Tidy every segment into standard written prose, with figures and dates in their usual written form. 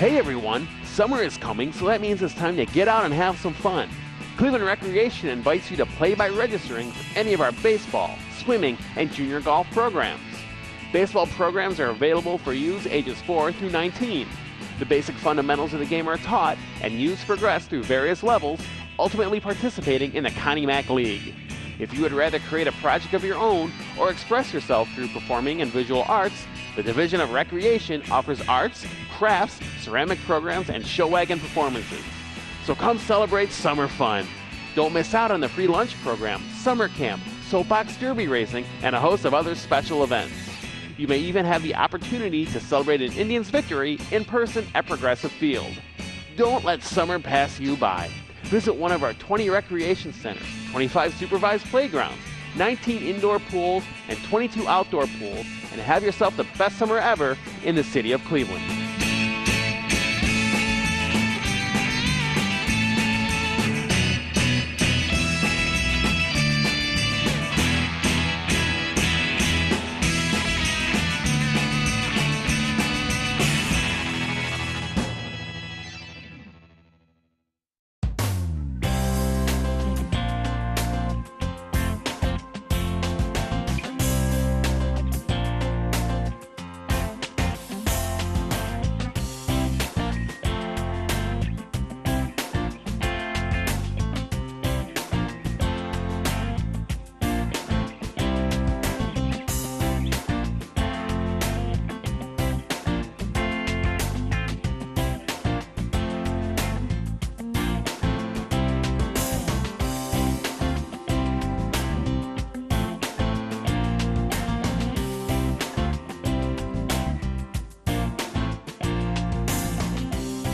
Hey everyone, summer is coming, so that means it's time to get out and have some fun. Cleveland Recreation invites you to play by registering for any of our baseball, swimming, and junior golf programs. Baseball programs are available for youths ages 4 through 19. The basic fundamentals of the game are taught, and youths progress through various levels, ultimately participating in the Connie Mack League. If you would rather create a project of your own or express yourself through performing and visual arts, the Division of Recreation offers arts, crafts, ceramic programs, and show wagon performances. So come celebrate summer fun. Don't miss out on the free lunch program, summer camp, soapbox derby racing, and a host of other special events. You may even have the opportunity to celebrate an Indians victory in person at Progressive Field. Don't let summer pass you by. Visit one of our 20 recreation centers, 25 supervised playgrounds, 19 indoor pools, and 22 outdoor pools, and have yourself the best summer ever in the city of Cleveland.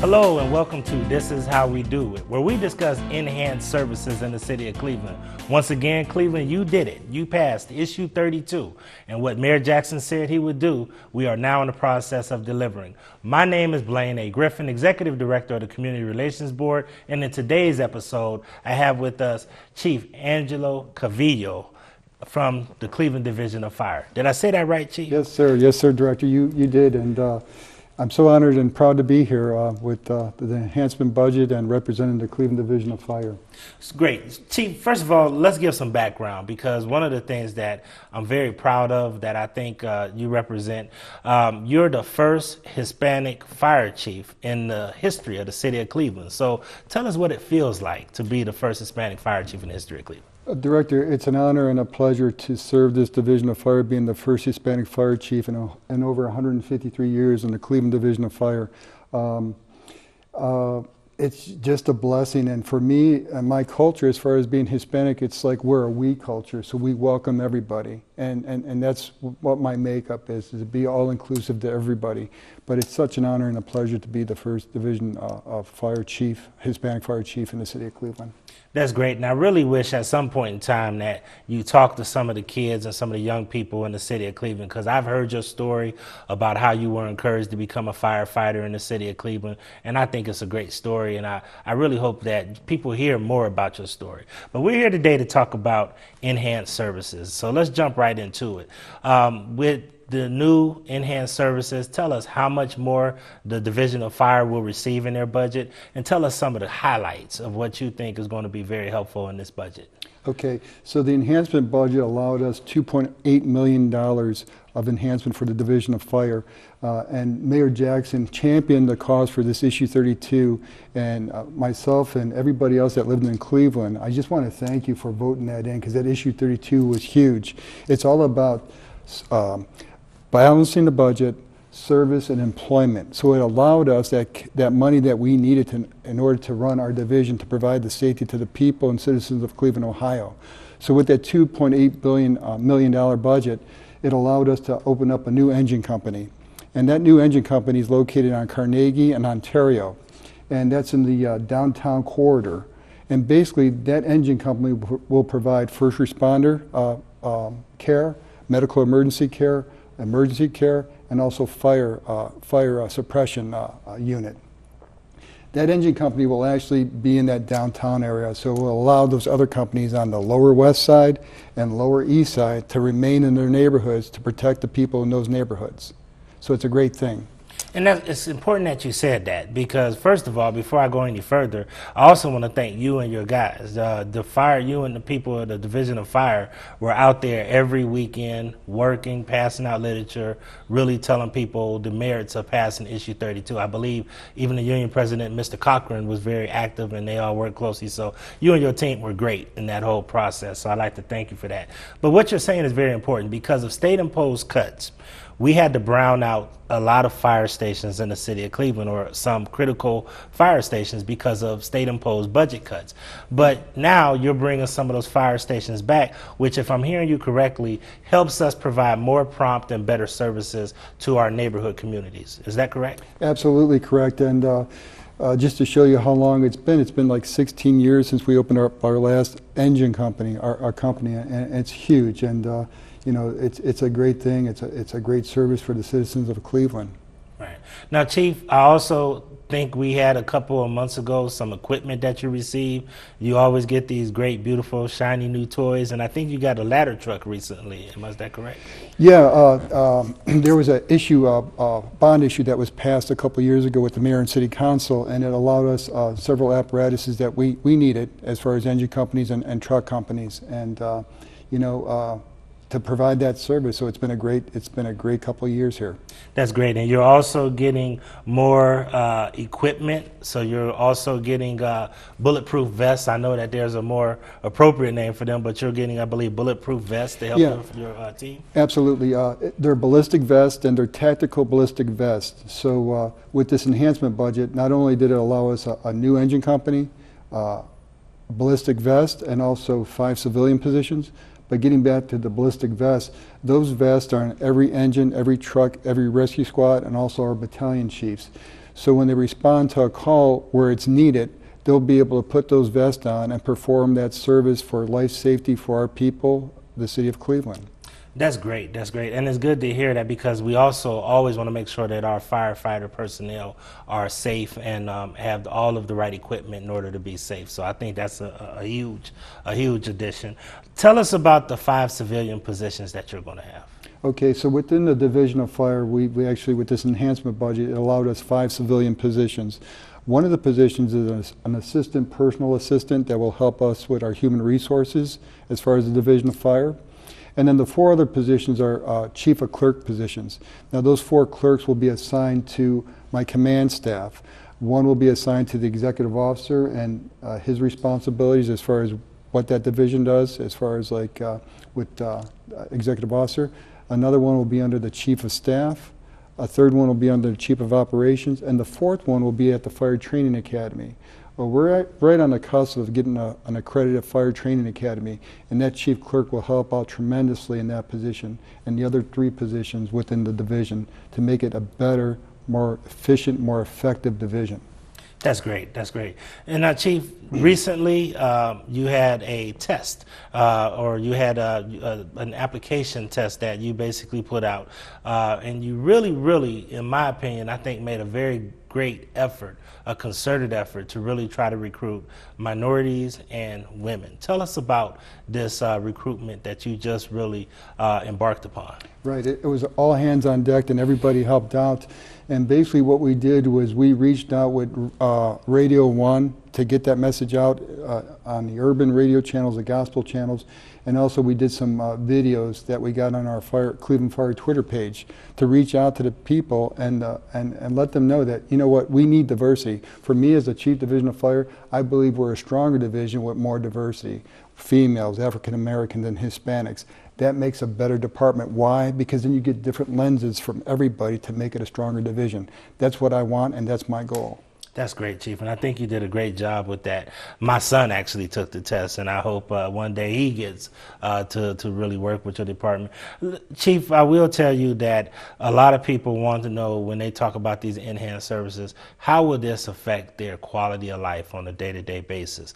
Hello and welcome to This Is How We Do It, where we discuss enhanced services in the city of Cleveland. Once again, Cleveland, you did it. You passed issue 32. And what Mayor Jackson said he would do, we are now in the process of delivering. My name is Blaine A. Griffin, Executive Director of the Community Relations Board. And in today's episode, I have with us Chief Angelo Calvillo from the Cleveland Division of Fire. Did I say that right, Chief? Yes, sir. Yes, sir, Director. You did. And I'm so honored and proud to be here with the enhancement budget and representing the Cleveland Division of Fire. It's great. Chief, first of all, let's give some background, because one of the things that I'm very proud of that I think you represent, you're the first Hispanic fire chief in the history of the city of Cleveland. So tell us what it feels like to be the first Hispanic fire chief in the history of Cleveland. Director, it's an honor and a pleasure to serve this Division of Fire, being the first Hispanic fire chief in over 153 years in the Cleveland Division of Fire. It's just a blessing, and for me and my culture, as far as being Hispanic, it's like we're a we culture, so we welcome everybody, and that's what my makeup is to be all-inclusive to everybody. But it's such an honor and a pleasure to be the first Division of Fire Chief, Hispanic Fire Chief in the city of Cleveland. That's great, and I really wish at some point in time that you talk to some of the kids and some of the young people in the city of Cleveland, because I've heard your story about how you were encouraged to become a firefighter in the city of Cleveland, and I think it's a great story, and I really hope that people hear more about your story. But we're here today to talk about enhanced services, so let's jump right into it. With the new enhanced services, tell us how much more the Division of Fire will receive in their budget, and tell us some of the highlights of what you think is going to be very helpful in this budget. Okay, so the enhancement budget allowed us $2.8 million of enhancement for the Division of Fire, and Mayor Jackson championed the cause for this issue 32, and myself and everybody else that lived in Cleveland, I just want to thank you for voting that in, because that issue 32 was huge. It's all about balancing the budget, service, and employment. So it allowed us that money that we needed in order to run our division, to provide the safety to the people and citizens of Cleveland, Ohio. So with that $2.8 million budget, it allowed us to open up a new engine company. And that new engine company is located on Carnegie and Ontario. And that's in the downtown corridor. And basically, that engine company will provide first responder care, medical emergency care, and also fire suppression unit. That engine company will actually be in that downtown area, so it will allow those other companies on the lower west side and lower east side to remain in their neighborhoods to protect the people in those neighborhoods. So it's a great thing. And it's important that you said that, because first of all, before I go any further, I also want to thank you and your guys. The fire, you and the people of the Division of Fire were out there every weekend working, passing out literature, really telling people the merits of passing issue 32. I believe even the union president, Mr. Cochran, was very active, and they all worked closely. So you and your team were great in that whole process. So I'd like to thank you for that. But what you're saying is very important, because of state-imposed cuts. We had to brown out a lot of fire stations in the city of Cleveland, or some critical fire stations, because of state-imposed budget cuts. But now you're bringing some of those fire stations back, which, if I'm hearing you correctly, helps us provide more prompt and better services to our neighborhood communities. Is that correct? Absolutely correct. And just to show you how long it's been like 16 years since we opened up our last engine company, our company, and it's huge. And you know, it's a great thing. It's a great service for the citizens of Cleveland. Right. Now, Chief, I also think we had a couple of months ago some equipment that you received. You always get these great, beautiful, shiny new toys, and I think you got a ladder truck recently. Is that correct? Yeah, there was a bond issue that was passed a couple of years ago with the mayor and city council, and it allowed us several apparatuses that we needed as far as engine companies and truck companies, and you know, to provide that service. So it's been a great couple of years here. That's great. And you're also getting more equipment. So you're also getting bulletproof vests. I know that there's a more appropriate name for them, but you're getting, I believe, bulletproof vests to help your team. Absolutely. They're ballistic vests, and they're tactical ballistic vests. So with this enhancement budget, not only did it allow us a new engine company, ballistic vest, and also 5 civilian positions. But getting back to the ballistic vests, those vests are in every engine, every truck, every rescue squad, and also our battalion chiefs. So when they respond to a call where it's needed, they'll be able to put those vests on and perform that service for life safety for our people, the city of Cleveland. That's great. That's great. And it's good to hear that, because we also always want to make sure that our firefighter personnel are safe and have all of the right equipment in order to be safe. So I think that's a huge addition. Tell us about the 5 civilian positions that you're going to have. Okay, so within the Division of Fire, we actually, with this enhancement budget, it allowed us 5 civilian positions. One of the positions is an assistant personal assistant that will help us with our human resources as far as the Division of Fire. And then the 4 other positions are chief of clerk positions. Now those 4 clerks will be assigned to my command staff. One will be assigned to the executive officer and his responsibilities as far as what that division does, as far as like with executive officer. Another one will be under the chief of staff. A 3rd one will be under the chief of operations. And the 4th one will be at the fire training academy. Well, we're right on the cusp of getting an accredited fire training academy, and that chief clerk will help out tremendously in that position and the other 3 positions within the division to make it a better, more efficient, more effective division. That's great. That's great. And Chief, recently you had a test, or you had an application test that you basically put out, and you really, in my opinion, I think made a very great effort, a concerted effort to really try to recruit minorities and women. Tell us about this recruitment that you just really embarked upon. Right, it was all hands on deck and everybody helped out. And basically what we did was we reached out with Radio 1 to get that message out on the urban radio channels, the gospel channels, and also we did some videos that we got on our Cleveland Fire Twitter page to reach out to the people and let them know that, you know what, we need diversity. For me as the Chief Division of Fire, I believe we're a stronger division with more diversity. Females, African Americans, and Hispanics. That makes a better department. Why? Because then you get different lenses from everybody to make it a stronger division. That's what I want, and that's my goal. That's great, Chief, and I think you did a great job with that. My son actually took the test, and I hope one day he gets to really work with your department. Chief, I will tell you that a lot of people want to know, when they talk about these enhanced services, how will this affect their quality of life on a day-to-day basis?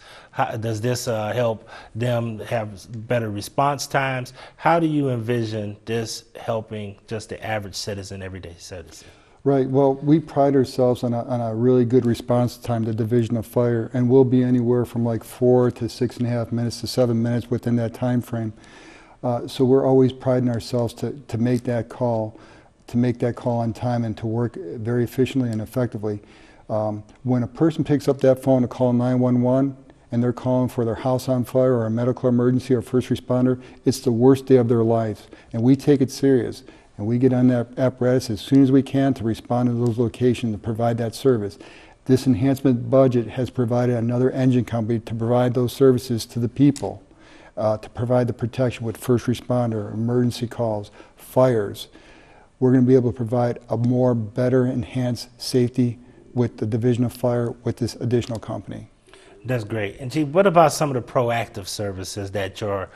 Does this help them have better response times? How do you envision this helping just the average citizen, everyday citizen? Right. Well, we pride ourselves on a really good response time, the Division of Fire, and we'll be anywhere from like 4 to 6.5 minutes to 7 minutes within that time frame. So we're always priding ourselves to make that call to make that call on time and to work very efficiently and effectively. When a person picks up that phone to call 911 and they're calling for their house on fire or a medical emergency or first responder, it's the worst day of their lives. And we take it serious. And we get on that apparatus as soon as we can to respond to those locations to provide that service. This enhancement budget has provided another engine company to provide those services to the people, to provide the protection with first responder, emergency calls, fires. We're going to be able to provide a more better enhanced safety with the Division of Fire with this additional company. That's great. And Chief, what about some of the proactive services that your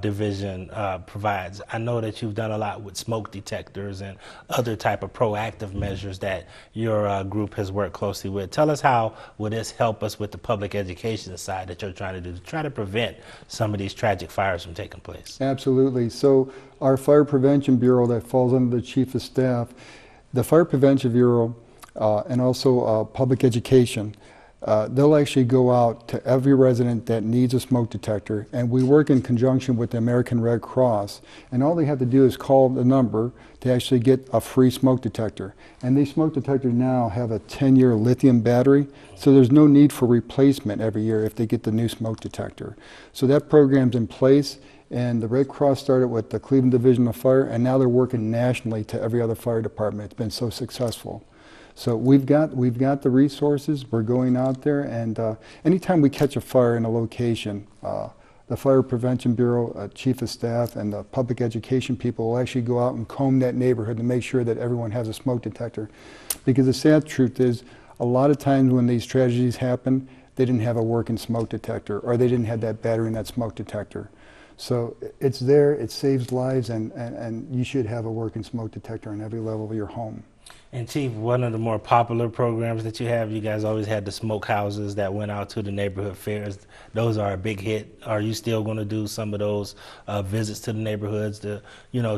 division provides? I know that you've done a lot with smoke detectors and other type of proactive measures that your group has worked closely with. Tell us how will this help us with the public education side that you're trying to do to try to prevent some of these tragic fires from taking place? Absolutely. So our Fire Prevention Bureau that falls under the Chief of Staff, the Fire Prevention Bureau and also public education, they'll actually go out to every resident that needs a smoke detector, and we work in conjunction with the American Red Cross, and all they have to do is call the number to actually get a free smoke detector. And these smoke detectors now have a 10-year lithium battery, so there's no need for replacement every year if they get the new smoke detector. So that program's in place, and the Red Cross started with the Cleveland Division of Fire, and now they're working nationally to every other fire department. It's been so successful. So we've got the resources. We're going out there, and anytime we catch a fire in a location, the Fire Prevention Bureau, Chief of Staff, and the public education people will actually go out and comb that neighborhood to make sure that everyone has a smoke detector. Because the sad truth is, a lot of times when these tragedies happen, they didn't have a working smoke detector, or they didn't have that battery in that smoke detector. So it's there, it saves lives, and you should have a working smoke detector on every level of your home. And Chief, one of the more popular programs that you have, you guys always had the smoke houses that went out to the neighborhood fairs. Those are a big hit. Are you still going to do some of those visits to the neighborhoods to,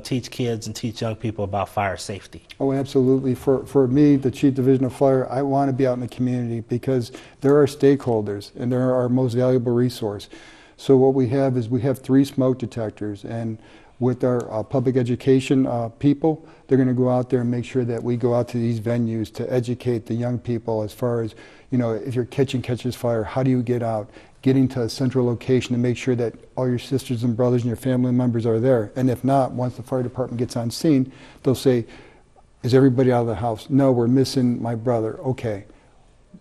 teach kids and teach young people about fire safety? Oh, absolutely. For me, the Chief Division of Fire, I want to be out in the community because they're our stakeholders and they're our most valuable resource. So what we have is we have 3 smoke detectors, and with our public education people, they're going to go out there and make sure that we go out to these venues to educate the young people as far as, if your kitchen catches fire, how do you get out? Getting to a central location to make sure that all your sisters and brothers and your family members are there. And if not, once the fire department gets on scene, they'll say, is everybody out of the house? No, we're missing my brother. Okay,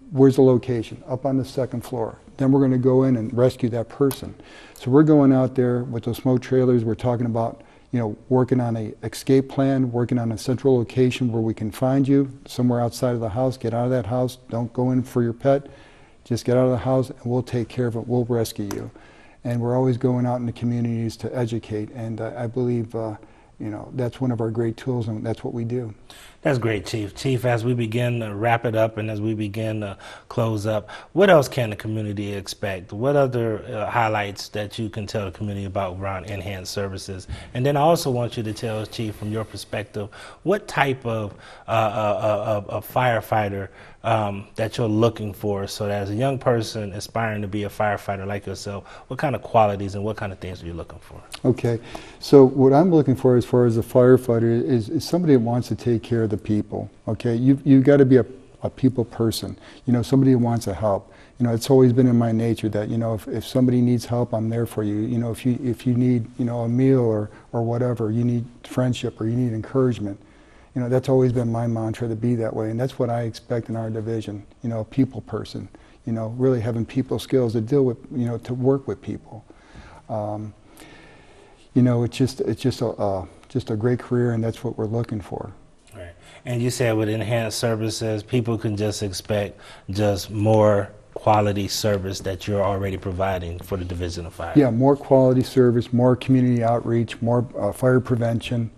where's the location? Up on the 2nd floor. Then we're going to go in and rescue that person. So we're going out there with those smoke trailers. We're talking about, working on an escape plan, working on a central location where we can find you somewhere outside of the house. Get out of that house. Don't go in for your pet. Just get out of the house and we'll take care of it. We'll rescue you. And we're always going out in the communities to educate. And I believe, that's one of our great tools, and that's what we do. That's great, Chief. Chief, as we begin to wrap it up and as we begin to close up, what else can the community expect? What other highlights that you can tell the community about around enhanced services? And then I also want you to tell us, Chief, from your perspective, what type of firefighter that you're looking for, so that as a young person aspiring to be a firefighter like yourself, what kind of qualities and what kind of things are you looking for? Okay, so what I'm looking for as far as a firefighter is somebody that wants to take care of the people. Okay, you've got to be a people person. Somebody who wants to help. It's always been in my nature that if somebody needs help, I'm there for you. If you need a meal or whatever, you need friendship or you need encouragement. That's always been my mantra, to be that way, and that's what I expect in our division. A people person. Really having people skills to deal with, to work with people. It's just a great career, and that's what we're looking for. Right. And you said with enhanced services, people can just expect just more quality service that you're already providing for the Division of Fire. Yeah, more quality service, more community outreach, more fire prevention.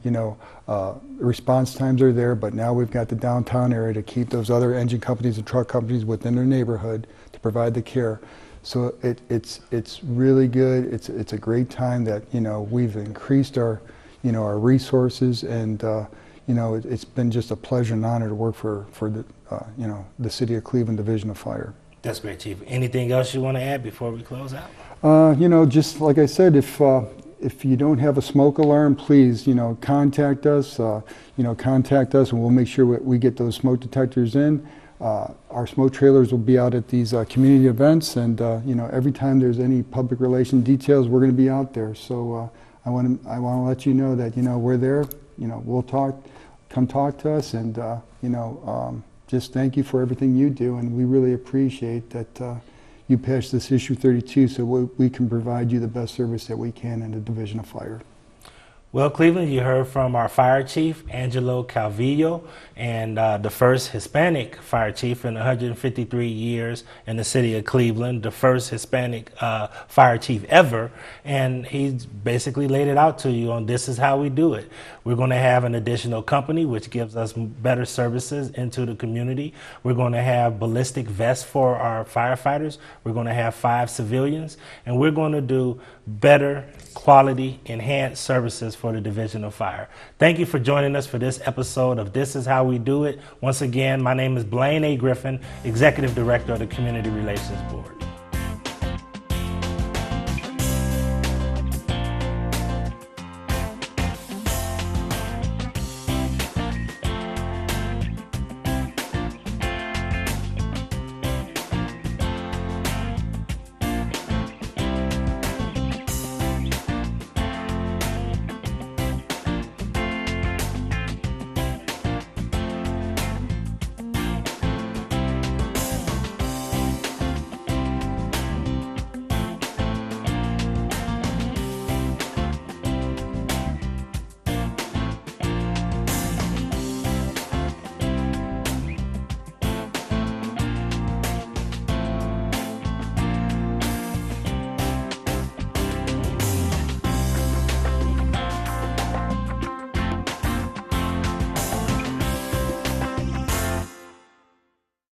Response times are there, but now we've got the downtown area to keep those other engine companies and truck companies within their neighborhood to provide the care. So it's really good. It's a great time that we've increased our our resources, and it's been just a pleasure and honor to work for the City of Cleveland Division of Fire. That's great, Chief. Anything else you want to add before we close out? Just like I said, if if you don't have a smoke alarm, please, contact us. Contact us, and we'll make sure we get those smoke detectors in. Our smoke trailers will be out at these community events, and every time there's any public relation details, we're going to be out there. So I want to let you know that we're there. We'll talk. Come talk to us, and just thank you for everything you do, and we really appreciate that you passed this issue 32, so we can provide you the best service that we can in the Division of Fire. Well, Cleveland, you heard from our fire chief, Angelo Calvillo, and the first Hispanic fire chief in 153 years in the city of Cleveland, the first Hispanic fire chief ever. And he's basically laid it out to you on this is how we do it. We're going to have an additional company, which gives us better services into the community. We're going to have ballistic vests for our firefighters. We're going to have 5 civilians, and we're going to do better quality, enhanced services for the Division of Fire. Thank you for joining us for this episode of This Is How We Do It. Once again, my name is Blaine A. Griffin, Executive Director of the Community Relations Board.